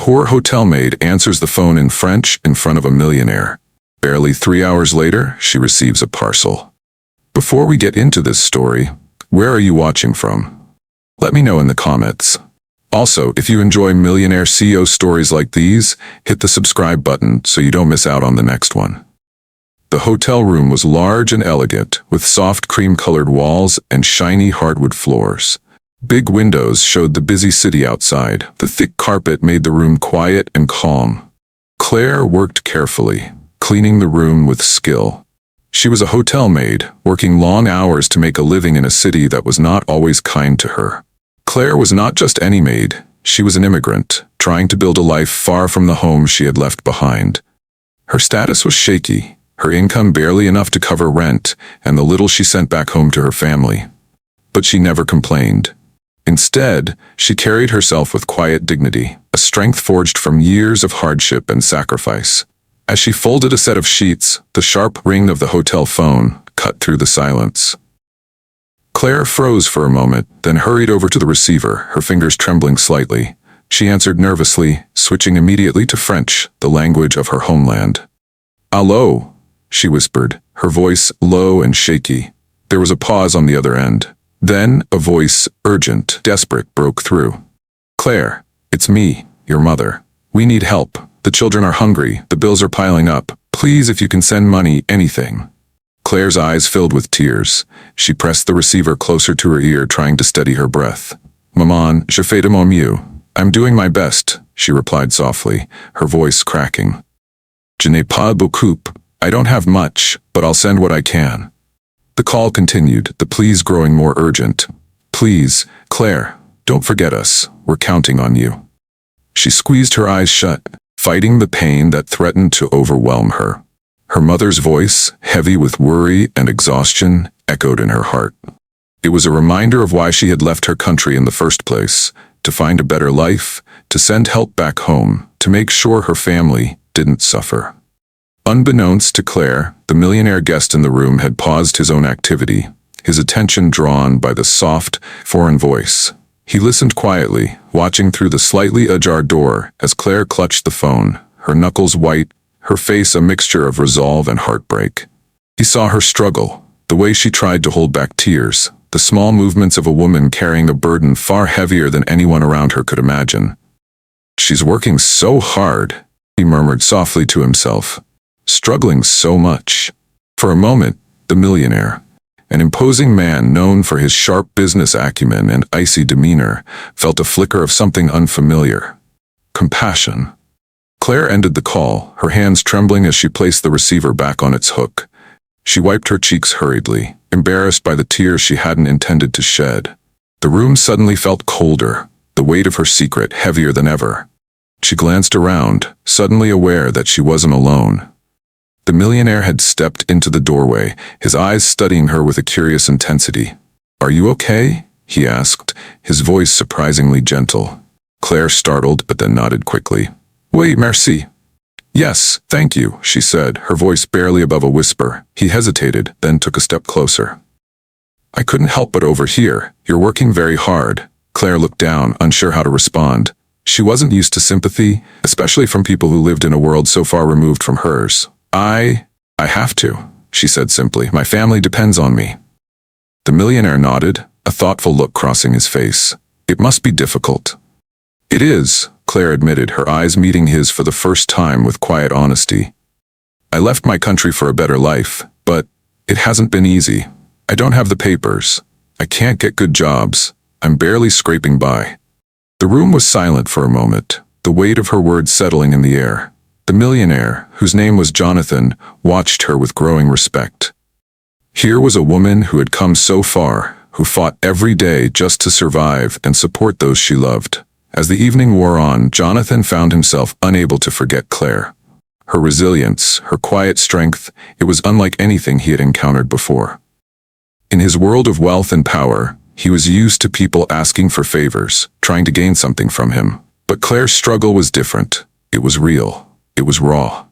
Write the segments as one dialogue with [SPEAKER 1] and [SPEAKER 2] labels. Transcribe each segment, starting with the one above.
[SPEAKER 1] poor hotel maid answers the phone in French in front of a millionaire. Barely 3 hours later, she receives a parcel. Before we get into this story, where are you watching from? Let me know in the comments. Also, if you enjoy millionaire CEO stories like these, hit the subscribe button so you don't miss out on the next one. The hotel room was large and elegant, with soft cream-colored walls and shiny hardwood floors. Big windows showed the busy city outside. The thick carpet made the room quiet and calm. Claire worked carefully, cleaning the room with skill. She was a hotel maid, working long hours to make a living in a city that was not always kind to her. Claire was not just any maid. She was an immigrant, trying to build a life far from the home she had left behind. Her status was shaky, her income barely enough to cover rent and the little she sent back home to her family. But she never complained. Instead, she carried herself with quiet dignity, a strength forged from years of hardship and sacrifice. As she folded a set of sheets, the sharp ring of the hotel phone cut through the silence. Claire froze for a moment, then hurried over to the receiver, her fingers trembling slightly. She answered nervously, switching immediately to French, the language of her homeland. "Allô?" she whispered, her voice low and shaky. There was a pause on the other end. Then, a voice, urgent, desperate, broke through. "Claire, it's me, your mother. We need help. The children are hungry, the bills are piling up. Please, if you can send money, anything." Claire's eyes filled with tears. She pressed the receiver closer to her ear, trying to steady her breath. "Maman, je fais de mon mieux. I'm doing my best," she replied softly, her voice cracking. "Je n'ai pas beaucoup. I don't have much, but I'll send what I can." The call continued, the pleas growing more urgent. "Please, Claire, don't forget us. We're counting on you." She squeezed her eyes shut, fighting the pain that threatened to overwhelm her. Her mother's voice, heavy with worry and exhaustion, echoed in her heart. It was a reminder of why she had left her country in the first place, to find a better life, to send help back home, to make sure her family didn't suffer. Unbeknownst to Claire, the millionaire guest in the room had paused his own activity, his attention drawn by the soft, foreign voice. He listened quietly, watching through the slightly ajar door as Claire clutched the phone, her knuckles white, her face a mixture of resolve and heartbreak. He saw her struggle, the way she tried to hold back tears, the small movements of a woman carrying a burden far heavier than anyone around her could imagine. "She's working so hard," he murmured softly to himself. "Struggling so much." For a moment, the millionaire, an imposing man known for his sharp business acumen and icy demeanor, felt a flicker of something unfamiliar. Compassion. Claire ended the call, her hands trembling as she placed the receiver back on its hook. She wiped her cheeks hurriedly, embarrassed by the tears she hadn't intended to shed. The room suddenly felt colder, the weight of her secret heavier than ever. She glanced around, suddenly aware that she wasn't alone. The millionaire had stepped into the doorway, his eyes studying her with a curious intensity. "Are you okay?" he asked, his voice surprisingly gentle. Claire startled but then nodded quickly. "Oui, merci." "Yes, thank you," she said, her voice barely above a whisper. He hesitated, then took a step closer. "I couldn't help but overhear. You're working very hard." Claire looked down, unsure how to respond. She wasn't used to sympathy, especially from people who lived in a world so far removed from hers. I have to," she said simply. "My family depends on me." The millionaire nodded, a thoughtful look crossing his face. "It must be difficult." "It is," Claire admitted, her eyes meeting his for the first time with quiet honesty. "I left my country for a better life, but it hasn't been easy. I don't have the papers. I can't get good jobs. I'm barely scraping by." The room was silent for a moment, the weight of her words settling in the air. The millionaire, whose name was Jonathan, watched her with growing respect. Here was a woman who had come so far, who fought every day just to survive and support those she loved. As the evening wore on, Jonathan found himself unable to forget Claire. Her resilience, her quiet strength, it was unlike anything he had encountered before. In his world of wealth and power, he was used to people asking for favors, trying to gain something from him. But Claire's struggle was different. It was real. It was raw.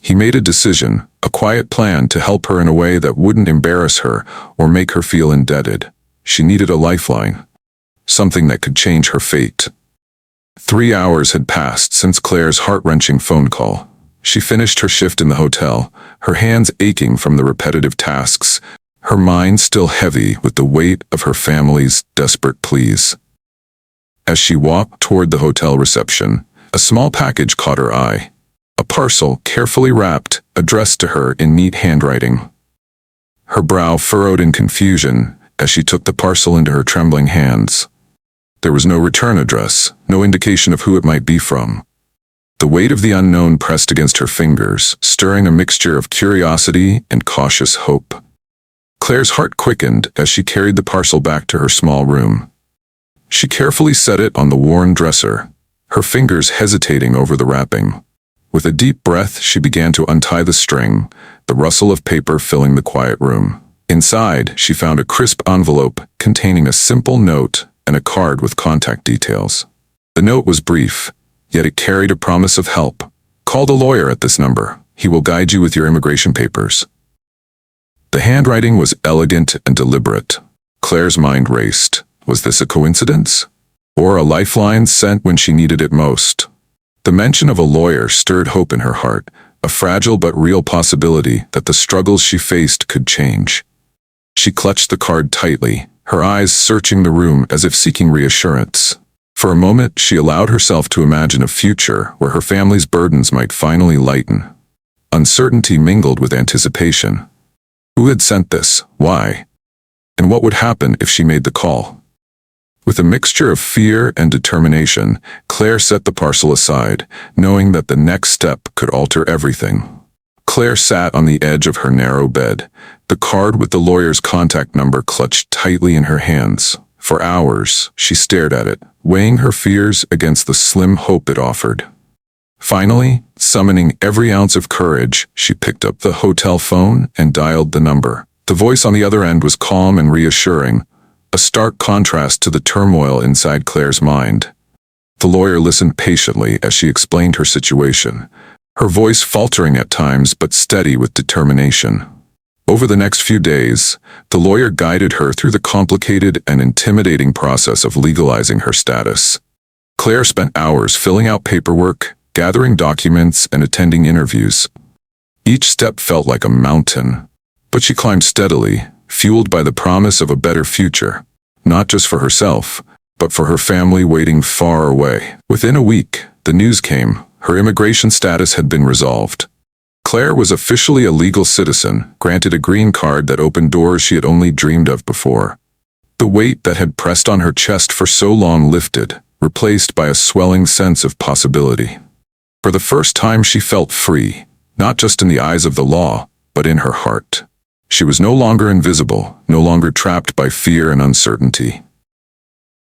[SPEAKER 1] He made a decision, a quiet plan to help her in a way that wouldn't embarrass her or make her feel indebted. She needed a lifeline, something that could change her fate. 3 hours had passed since Claire's heart-wrenching phone call. She finished her shift in the hotel, her hands aching from the repetitive tasks, her mind still heavy with the weight of her family's desperate pleas. As she walked toward the hotel reception, a small package caught her eye. A parcel, carefully wrapped, addressed to her in neat handwriting. Her brow furrowed in confusion as she took the parcel into her trembling hands. There was no return address, no indication of who it might be from. The weight of the unknown pressed against her fingers, stirring a mixture of curiosity and cautious hope. Claire's heart quickened as she carried the parcel back to her small room. She carefully set it on the worn dresser, her fingers hesitating over the wrapping. With a deep breath, she began to untie the string, the rustle of paper filling the quiet room. Inside, she found a crisp envelope containing a simple note and a card with contact details. The note was brief, yet it carried a promise of help. "Call the lawyer at this number. He will guide you with your immigration papers." The handwriting was elegant and deliberate. Claire's mind raced. Was this a coincidence? Or a lifeline sent when she needed it most? The mention of a lawyer stirred hope in her heart, a fragile but real possibility that the struggles she faced could change. She clutched the card tightly, her eyes searching the room as if seeking reassurance. For a moment, she allowed herself to imagine a future where her family's burdens might finally lighten. Uncertainty mingled with anticipation. Who had sent this? Why? And what would happen if she made the call? With a mixture of fear and determination, Claire set the parcel aside, knowing that the next step could alter everything. Claire sat on the edge of her narrow bed, the card with the lawyer's contact number clutched tightly in her hands. For hours, she stared at it, weighing her fears against the slim hope it offered. Finally, summoning every ounce of courage, she picked up the hotel phone and dialed the number. The voice on the other end was calm and reassuring, a stark contrast to the turmoil inside Claire's mind. The lawyer listened patiently as she explained her situation, her voice faltering at times but steady with determination. Over the next few days, the lawyer guided her through the complicated and intimidating process of legalizing her status. Claire spent hours filling out paperwork, gathering documents, and attending interviews. Each step felt like a mountain, but she climbed steadily, fueled by the promise of a better future, not just for herself, but for her family waiting far away. Within a week, the news came. Her immigration status had been resolved. Claire was officially a legal citizen, granted a green card that opened doors she had only dreamed of before. The weight that had pressed on her chest for so long lifted, replaced by a swelling sense of possibility. For the first time she felt free, not just in the eyes of the law, but in her heart. She was no longer invisible, no longer trapped by fear and uncertainty.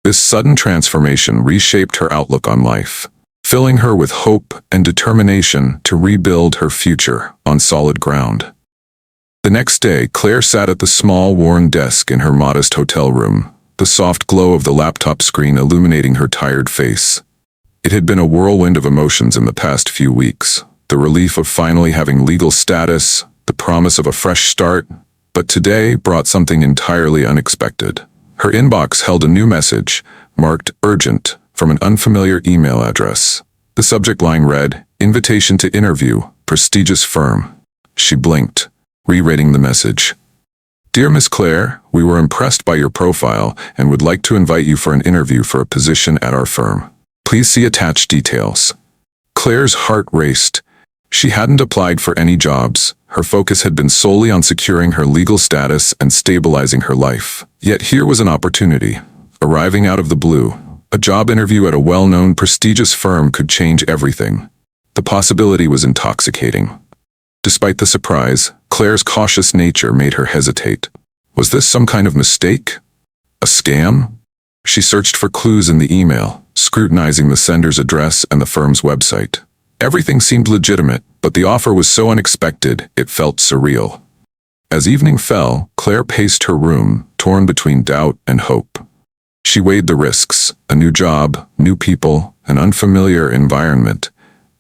[SPEAKER 1] This sudden transformation reshaped her outlook on life, filling her with hope and determination to rebuild her future on solid ground. The next day, Claire sat at the small, worn desk in her modest hotel room, the soft glow of the laptop screen illuminating her tired face. It had been a whirlwind of emotions in the past few weeks, the relief of finally having legal status, the promise of a fresh start, but today brought something entirely unexpected. Her inbox held a new message, marked urgent, from an unfamiliar email address. The subject line read, "Invitation to interview, prestigious firm." She blinked, rereading the message. "Dear Miss Claire, we were impressed by your profile and would like to invite you for an interview for a position at our firm. Please see attached details." Claire's heart raced. She hadn't applied for any jobs. Her focus had been solely on securing her legal status and stabilizing her life. Yet here was an opportunity, arriving out of the blue. A job interview at a well-known, prestigious firm could change everything. The possibility was intoxicating. Despite the surprise, Claire's cautious nature made her hesitate. Was this some kind of mistake? A scam? She searched for clues in the email, scrutinizing the sender's address and the firm's website. Everything seemed legitimate, but the offer was so unexpected, it felt surreal. As evening fell, Claire paced her room, torn between doubt and hope. She weighed the risks, a new job, new people, an unfamiliar environment,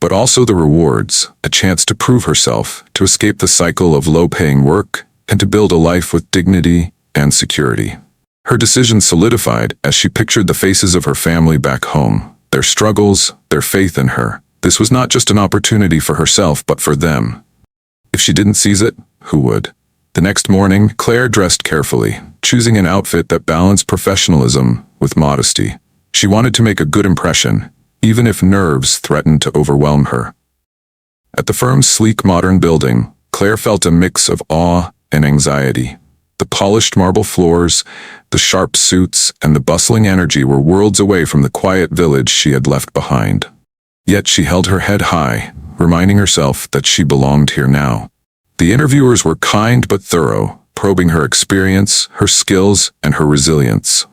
[SPEAKER 1] but also the rewards, a chance to prove herself, to escape the cycle of low-paying work, and to build a life with dignity and security. Her decision solidified as she pictured the faces of her family back home, their struggles, their faith in her. This was not just an opportunity for herself, but for them. If she didn't seize it, who would? The next morning, Claire dressed carefully, choosing an outfit that balanced professionalism with modesty. She wanted to make a good impression, even if nerves threatened to overwhelm her. At the firm's sleek modern building, Claire felt a mix of awe and anxiety. The polished marble floors, the sharp suits, and the bustling energy were worlds away from the quiet village she had left behind. Yet she held her head high, reminding herself that she belonged here now. The interviewers were kind but thorough, probing her experience, her skills, and her resilience.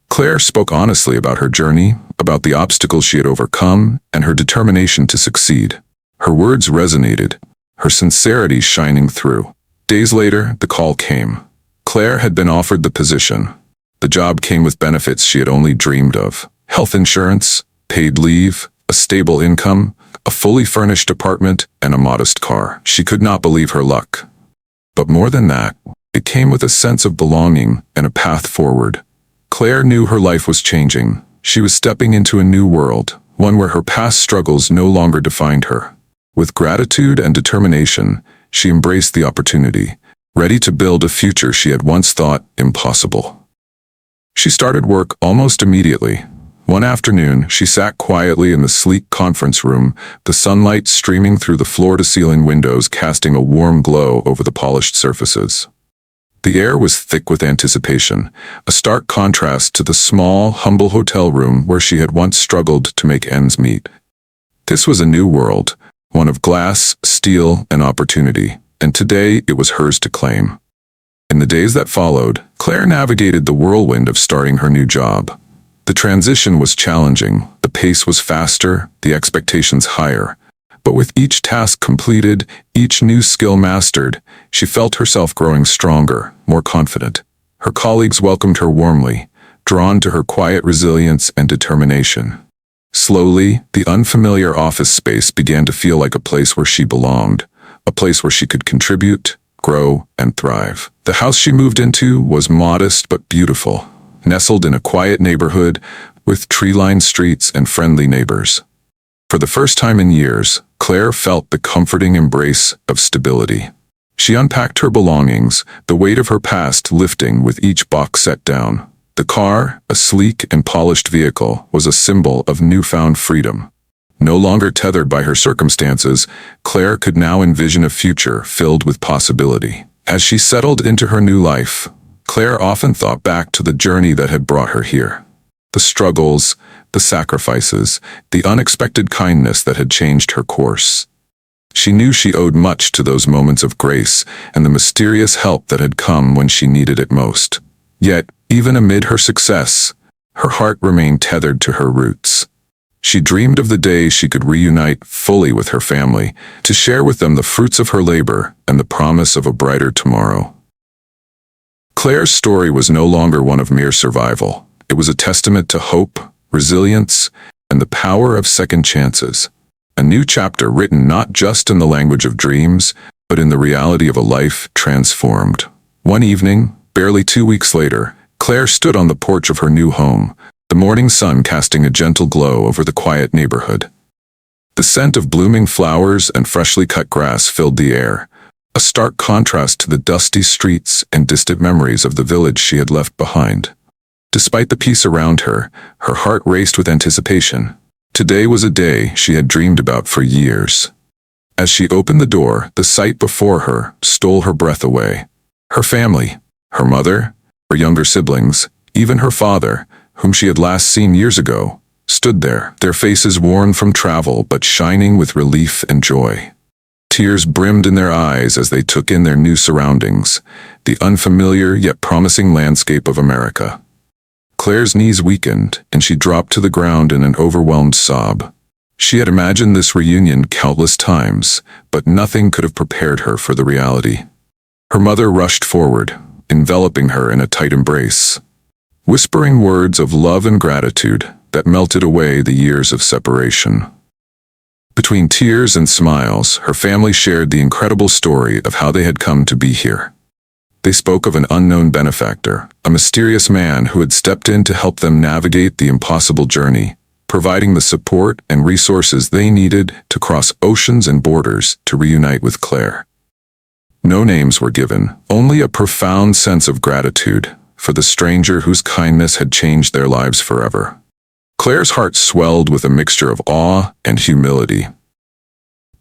[SPEAKER 1] Claire spoke honestly about her journey, about the obstacles she had overcome, and her determination to succeed. Her words resonated, her sincerity shining through. Days later, the call came. Claire had been offered the position. The job came with benefits she had only dreamed of: health insurance, paid leave, a stable income, a fully furnished apartment, and a modest car. She could not believe her luck. But more than that, it came with a sense of belonging and a path forward. Claire knew her life was changing. She was stepping into a new world, one where her past struggles no longer defined her. With gratitude and determination, she embraced the opportunity, ready to build a future she had once thought impossible. She started work almost immediately. One afternoon, she sat quietly in the sleek conference room, the sunlight streaming through the floor-to-ceiling windows casting a warm glow over the polished surfaces. The air was thick with anticipation, a stark contrast to the small, humble hotel room where she had once struggled to make ends meet. This was a new world, one of glass, steel, and opportunity, and today it was hers to claim. In the days that followed, Claire navigated the whirlwind of starting her new job. The transition was challenging, the pace was faster, the expectations higher. But with each task completed, each new skill mastered, she felt herself growing stronger, more confident. Her colleagues welcomed her warmly, drawn to her quiet resilience and determination. Slowly, the unfamiliar office space began to feel like a place where she belonged, a place where she could contribute, grow, and thrive. The house she moved into was modest but beautiful, nestled in a quiet neighborhood with tree-lined streets and friendly neighbors. For the first time in years, Claire felt the comforting embrace of stability. She unpacked her belongings, the weight of her past lifting with each box set down. The car, a sleek and polished vehicle, was a symbol of newfound freedom. No longer tethered by her circumstances, Claire could now envision a future filled with possibility. As she settled into her new life, Claire often thought back to the journey that had brought her here. The struggles, the sacrifices, the unexpected kindness that had changed her course. She knew she owed much to those moments of grace and the mysterious help that had come when she needed it most. Yet, even amid her success, her heart remained tethered to her roots. She dreamed of the day she could reunite fully with her family, to share with them the fruits of her labor and the promise of a brighter tomorrow. Claire's story was no longer one of mere survival. It was a testament to hope, resilience, and the power of second chances. A new chapter written not just in the language of dreams, but in the reality of a life transformed. One evening, barely 2 weeks later, Claire stood on the porch of her new home, the morning sun casting a gentle glow over the quiet neighborhood. The scent of blooming flowers and freshly cut grass filled the air, a stark contrast to the dusty streets and distant memories of the village she had left behind. Despite the peace around her, her heart raced with anticipation. Today was a day she had dreamed about for years. As she opened the door, the sight before her stole her breath away. Her family, her mother, her younger siblings, even her father, whom she had last seen years ago, stood there, their faces worn from travel but shining with relief and joy. Tears brimmed in their eyes as they took in their new surroundings, the unfamiliar yet promising landscape of America. Claire's knees weakened, and she dropped to the ground in an overwhelmed sob. She had imagined this reunion countless times, but nothing could have prepared her for the reality. Her mother rushed forward, enveloping her in a tight embrace, whispering words of love and gratitude that melted away the years of separation. Between tears and smiles, her family shared the incredible story of how they had come to be here. They spoke of an unknown benefactor, a mysterious man who had stepped in to help them navigate the impossible journey, providing the support and resources they needed to cross oceans and borders to reunite with Claire. No names were given, only a profound sense of gratitude for the stranger whose kindness had changed their lives forever. Claire's heart swelled with a mixture of awe and humility.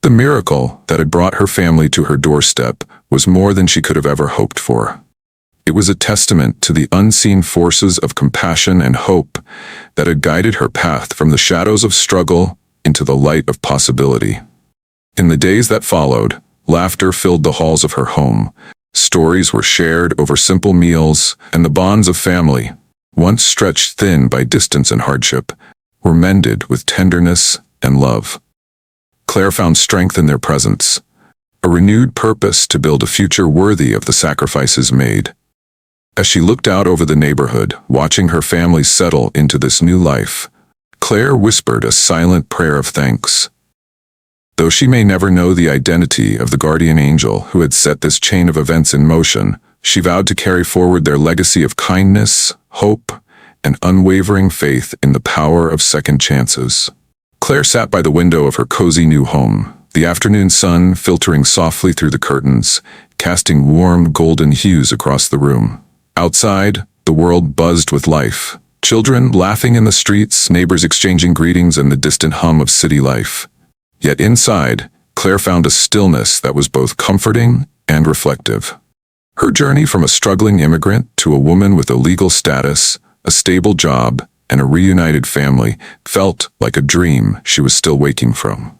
[SPEAKER 1] The miracle that had brought her family to her doorstep was more than she could have ever hoped for. It was a testament to the unseen forces of compassion and hope that had guided her path from the shadows of struggle into the light of possibility. In the days that followed, laughter filled the halls of her home. Stories were shared over simple meals, and the bonds of family, once stretched thin by distance and hardship, were mended with tenderness and love. Claire found strength in their presence, a renewed purpose to build a future worthy of the sacrifices made. As she looked out over the neighborhood, watching her family settle into this new life, Claire whispered a silent prayer of thanks. Though she may never know the identity of the guardian angel who had set this chain of events in motion, she vowed to carry forward their legacy of kindness, hope, and unwavering faith in the power of second chances. Claire sat by the window of her cozy new home, the afternoon sun filtering softly through the curtains, casting warm golden hues across the room. Outside, the world buzzed with life. Children laughing in the streets, neighbors exchanging greetings, and the distant hum of city life. Yet inside, Claire found a stillness that was both comforting and reflective. Her journey from a struggling immigrant to a woman with a legal status, a stable job, and a reunited family felt like a dream she was still waking from.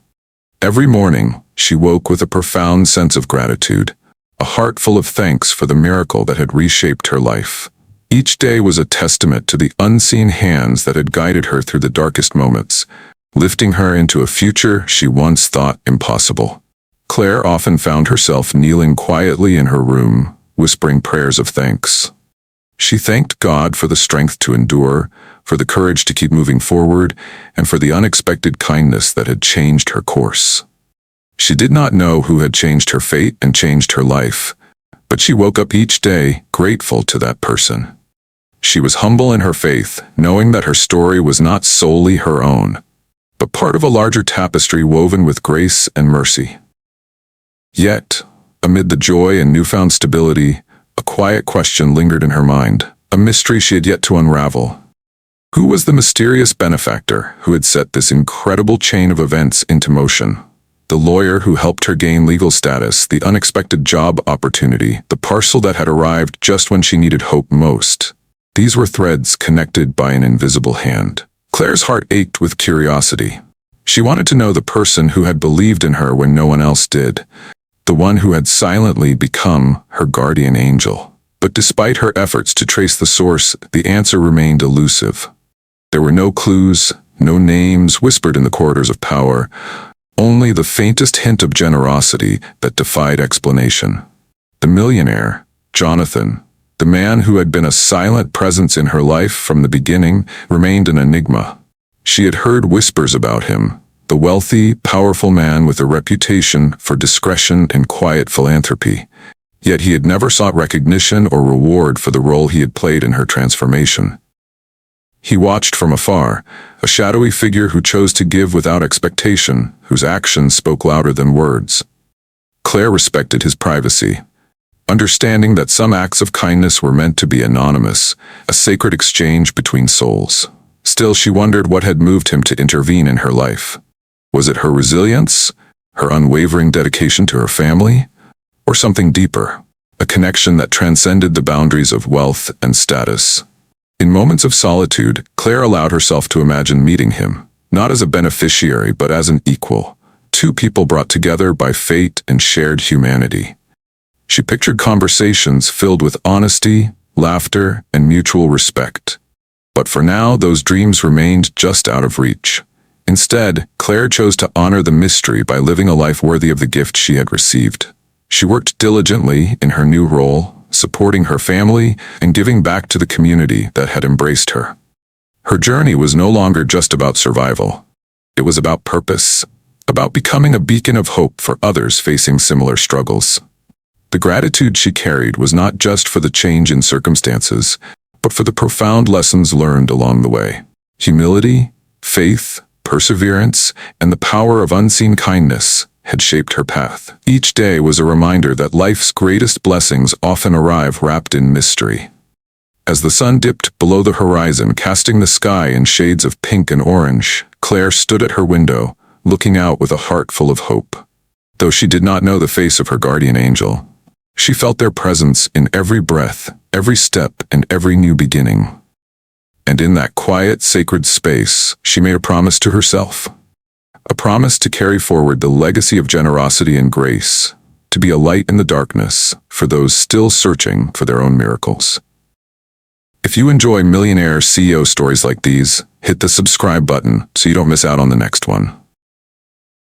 [SPEAKER 1] Every morning, she woke with a profound sense of gratitude, a heart full of thanks for the miracle that had reshaped her life. Each day was a testament to the unseen hands that had guided her through the darkest moments, lifting her into a future she once thought impossible. Claire often found herself kneeling quietly in her room, whispering prayers of thanks. She thanked God for the strength to endure, for the courage to keep moving forward, and for the unexpected kindness that had changed her course. She did not know who had changed her fate and changed her life, but she woke up each day grateful to that person. She was humble in her faith, knowing that her story was not solely her own, but part of a larger tapestry woven with grace and mercy. Yet, amid the joy and newfound stability, a quiet question lingered in her mind, a mystery she had yet to unravel. Who was the mysterious benefactor who had set this incredible chain of events into motion? The lawyer who helped her gain legal status, the unexpected job opportunity, the parcel that had arrived just when she needed hope most. These were threads connected by an invisible hand. Claire's heart ached with curiosity. She wanted to know the person who had believed in her when no one else did, the one who had silently become her guardian angel. But despite her efforts to trace the source, the answer remained elusive. There were no clues, no names whispered in the corridors of power, only the faintest hint of generosity that defied explanation. The millionaire, Jonathan, the man who had been a silent presence in her life from the beginning, remained an enigma. She had heard whispers about him, the wealthy, powerful man with a reputation for discretion and quiet philanthropy. Yet he had never sought recognition or reward for the role he had played in her transformation. He watched from afar, a shadowy figure who chose to give without expectation, whose actions spoke louder than words. Claire respected his privacy, understanding that some acts of kindness were meant to be anonymous, a sacred exchange between souls. Still, she wondered what had moved him to intervene in her life. Was it her resilience, her unwavering dedication to her family, or something deeper, a connection that transcended the boundaries of wealth and status? In moments of solitude, Claire allowed herself to imagine meeting him, not as a beneficiary but as an equal, two people brought together by fate and shared humanity. She pictured conversations filled with honesty, laughter, and mutual respect. But for now, those dreams remained just out of reach. Instead, Claire chose to honor the mystery by living a life worthy of the gift she had received. She worked diligently in her new role, supporting her family and giving back to the community that had embraced her. Her journey was no longer just about survival. It was about purpose, about becoming a beacon of hope for others facing similar struggles. The gratitude she carried was not just for the change in circumstances, but for the profound lessons learned along the way. Humility, Faith, perseverance, and the power of unseen kindness had shaped her path. Each day was a reminder that life's greatest blessings often arrive wrapped in mystery. As the sun dipped below the horizon, casting the sky in shades of pink and orange, Claire stood at her window, looking out with a heart full of hope. Though she did not know the face of her guardian angel, she felt their presence in every breath, every step, and every new beginning. And in that quiet, sacred space, she made a promise to herself. A promise to carry forward the legacy of generosity and grace, to be a light in the darkness for those still searching for their own miracles. If you enjoy Millionaire CEO stories like these, hit the subscribe button so you don't miss out on the next one.